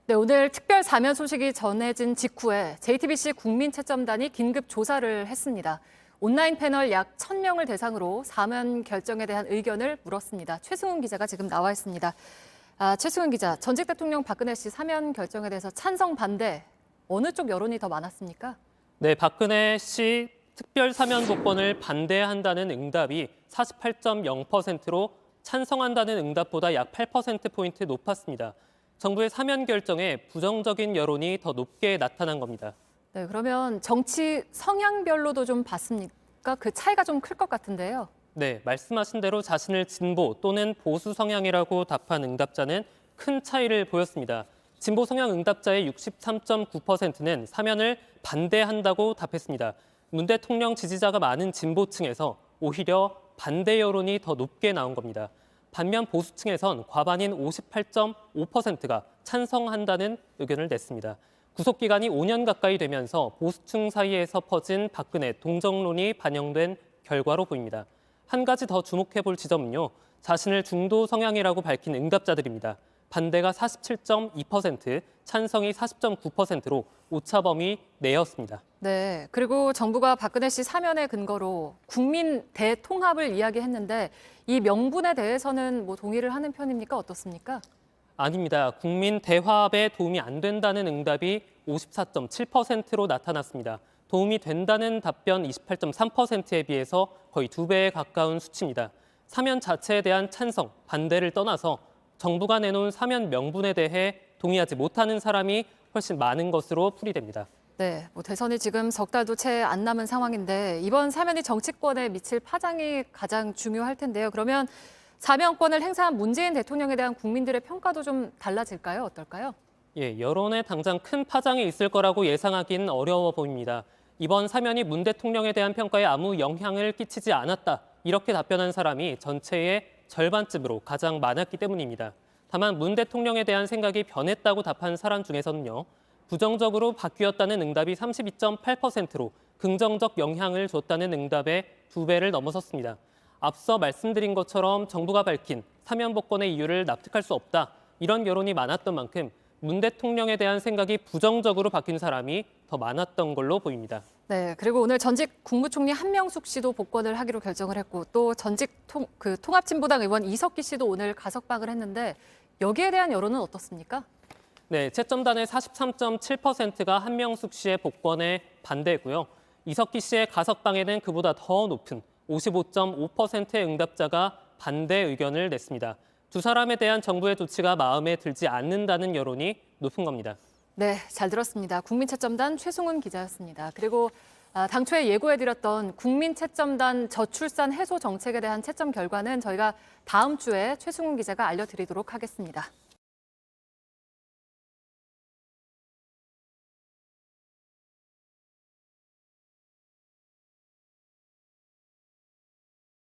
네, 오늘 특별 사면 소식이 전해진 직후에 JTBC 국민채점단이 긴급 조사를 했습니다. 온라인 패널 약 1,000명을 대상으로 사면 결정에 대한 의견을 물었습니다. 최승훈 기자가 지금 나와 있습니다. 최승훈 기자, 전직 대통령 박근혜 씨 사면 결정에 대해서 찬성, 반대, 어느 쪽 여론이 더 많았습니까? 네, 박근혜 씨 특별 사면 복권을 반대한다는 응답이 48.0%로 찬성한다는 응답보다 약 8%포인트 높았습니다. 정부의 사면 결정에 부정적인 여론이 더 높게 나타난 겁니다. 네, 그러면 정치 성향별로도 좀 봤습니까? 그 차이가 좀 클 것 같은데요. 네, 말씀하신 대로 자신을 진보 또는 보수 성향이라고 답한 응답자는 큰 차이를 보였습니다. 진보 성향 응답자의 63.9%는 사면을 반대한다고 답했습니다. 문 대통령 지지자가 많은 진보층에서 오히려 반대 여론이 더 높게 나온 겁니다. 반면 보수층에선 과반인 58.5%가 찬성한다는 의견을 냈습니다. 구속기간이 5년 가까이 되면서 보수층 사이에서 퍼진 박근혜 동정론이 반영된 결과로 보입니다. 한 가지 더 주목해볼 지점은요. 자신을 중도 성향이라고 밝힌 응답자들입니다. 반대가 47.2%, 찬성이 40.9%로 오차범위 내였습니다. 네, 그리고 정부가 박근혜 씨 사면의 근거로 국민 대통합을 이야기했는데 이 명분에 대해서는 동의를 하는 편입니까? 어떻습니까? 아닙니다. 국민 대화합에 도움이 안 된다는 응답이 54.7%로 나타났습니다. 도움이 된다는 답변 28.3%에 비해서 거의 2배에 가까운 수치입니다. 사면 자체에 대한 찬성, 반대를 떠나서 정부가 내놓은 사면 명분에 대해 동의하지 못하는 사람이 훨씬 많은 것으로 풀이됩니다. 네, 대선이 지금 석 달도 채 안 남은 상황인데 이번 사면이 정치권에 미칠 파장이 가장 중요할 텐데요. 그러면 사면권을 행사한 문재인 대통령에 대한 국민들의 평가도 좀 달라질까요? 어떨까요? 예, 여론에 당장 큰 파장이 있을 거라고 예상하기는 어려워 보입니다. 이번 사면이 문 대통령에 대한 평가에 아무 영향을 끼치지 않았다. 이렇게 답변한 사람이 전체의 절반쯤으로 가장 많았기 때문입니다. 다만 문 대통령에 대한 생각이 변했다고 답한 사람 중에서는요. 부정적으로 바뀌었다는 응답이 32.8%로 긍정적 영향을 줬다는 응답의 2배를 넘어섰습니다. 앞서 말씀드린 것처럼 정부가 밝힌 사면 복권의 이유를 납득할 수 없다. 이런 여론이 많았던 만큼 문 대통령에 대한 생각이 부정적으로 바뀐 사람이 더 많았던 걸로 보입니다. 네, 그리고 오늘 전직 국무총리 한명숙 씨도 복권을 하기로 결정을 했고 또 전직 통합진보당 의원 이석기 씨도 오늘 가석방을 했는데 여기에 대한 여론은 어떻습니까? 네, 채점단의 43.7%가 한명숙 씨의 복권에 반대했고요. 이석기 씨의 가석방에는 그보다 더 높은 55.5%의 응답자가 반대 의견을 냈습니다. 두 사람에 대한 정부의 조치가 마음에 들지 않는다는 여론이 높은 겁니다. 네, 잘 들었습니다. 국민채점단 최승훈 기자였습니다. 그리고 당초에 예고해드렸던 국민채점단 저출산 해소 정책에 대한 채점 결과는 저희가 다음 주에 최승훈 기자가 알려드리도록 하겠습니다.